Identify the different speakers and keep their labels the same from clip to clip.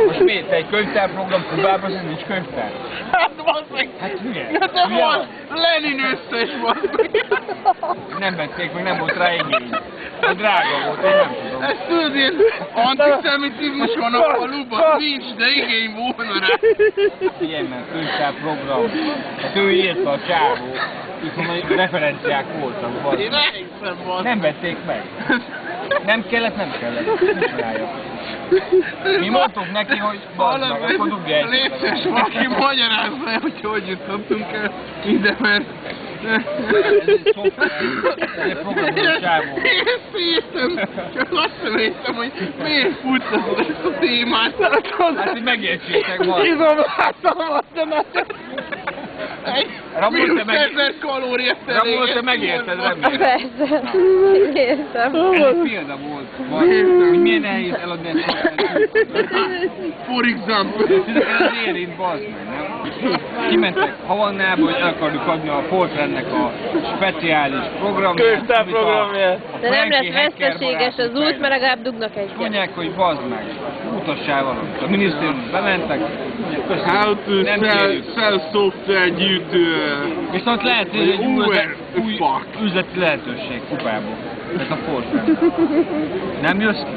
Speaker 1: Most miért? Te egy könyvtárprogram Kubában, ez nincs könyvtár?
Speaker 2: Hát basszeg!
Speaker 1: Hát hülye.
Speaker 2: Ja te volt Lenin összes basszeg!
Speaker 1: Nem vették meg, nem volt rá igény. A drága volt, én nem tudom.
Speaker 2: Ezt tudod, ilyen antiszemitizmus van a faluban, nincs, de igény volna rá.
Speaker 1: Figyelj meg, könyvtárprogram. Hát ő írta a csávó. Itt referenciák voltak.
Speaker 2: Én elhiszem, basszeg.
Speaker 1: Nem vették meg. Nem kellett, nem kellett. Nincs rája. Mi mondtuk neki, hogy bazd meg, akkor dugja egy.
Speaker 2: Létszes valaki magyarázza el, hogy hogy jutottunk el ide, mert...
Speaker 1: Ez egy programos csávó.
Speaker 2: Én szétem, csak azt személtem, hogy miért futtatod ezt a témát.
Speaker 1: Hát, hogy megértsétek majd.
Speaker 2: Izomláttam azt a nagyot.
Speaker 1: Ramon, te
Speaker 2: Ramon,
Speaker 1: te megérted, remélem.
Speaker 3: Persze, értem.
Speaker 1: Ez egy példa volt, hogy milyen nehéz eladni egy
Speaker 2: For example.
Speaker 1: Ez érint, bazd meg, nem? Kimentek Havannába, hogy el akarjuk adni a Fortrannek a speciális programját.
Speaker 4: Könyvtárprogramját.
Speaker 3: De nem lesz veszteséges az út, mert legalább dugnak egyet.
Speaker 1: Mondják, hogy bazd meg, utassál valamit. A minisztériumban bementek,
Speaker 2: How to sell software due to...
Speaker 1: viszont lehet, hogy egy új
Speaker 2: fuck.
Speaker 1: üzleti lehetőség Kupából. Ez a Fortran. Nem jössz ki?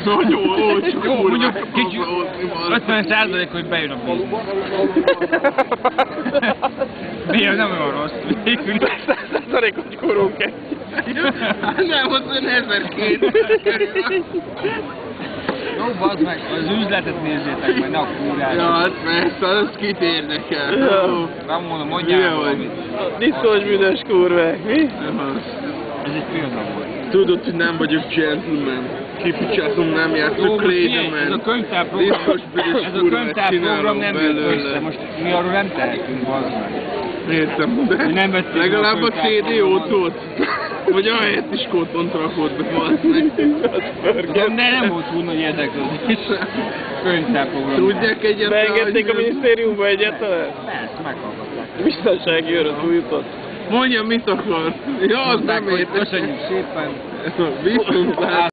Speaker 2: Nagyon olcsó.
Speaker 1: Jó, mondjuk kicsi 50%, hogy bejön a biznisz. Miért nem olyan rossz? Végül.
Speaker 4: 100%-os korunk egy.
Speaker 2: Nem, az ön 1200 kerül.
Speaker 1: Jó, bazd meg, az üzletet nézzétek meg, ne a kúrát.
Speaker 2: Ja, hát persze, az kit érdekel.
Speaker 1: Ramon, mondjál valamit.
Speaker 4: Diszkos büdös kurvák, mi?
Speaker 1: Ez egy példa volt.
Speaker 2: Tudod, hogy nem vagyok gentleman. Kipicsátom, nem játszok Clayderman.
Speaker 1: Ez a könyvtárprogram nem jött össze. Most mi arról nem tehetünk, bazd meg.
Speaker 2: Értem, de
Speaker 1: Nem vettük
Speaker 2: legalább
Speaker 1: a
Speaker 2: a CD ótót. Vagy ahelyett is kótont rakott be, bazd meg.
Speaker 1: De nem volt túl nagy érdeklődés. Könyvtárprogram.
Speaker 2: Tudják egyáltalán,
Speaker 4: Beengedték a minisztériumba egyáltalán?
Speaker 1: Persze, meghallgatták.
Speaker 4: Biztonsági őr az új utat.
Speaker 2: Mondja, mit akar. Ja, az nem értek.
Speaker 1: Köszönjük szépen.
Speaker 2: Viszont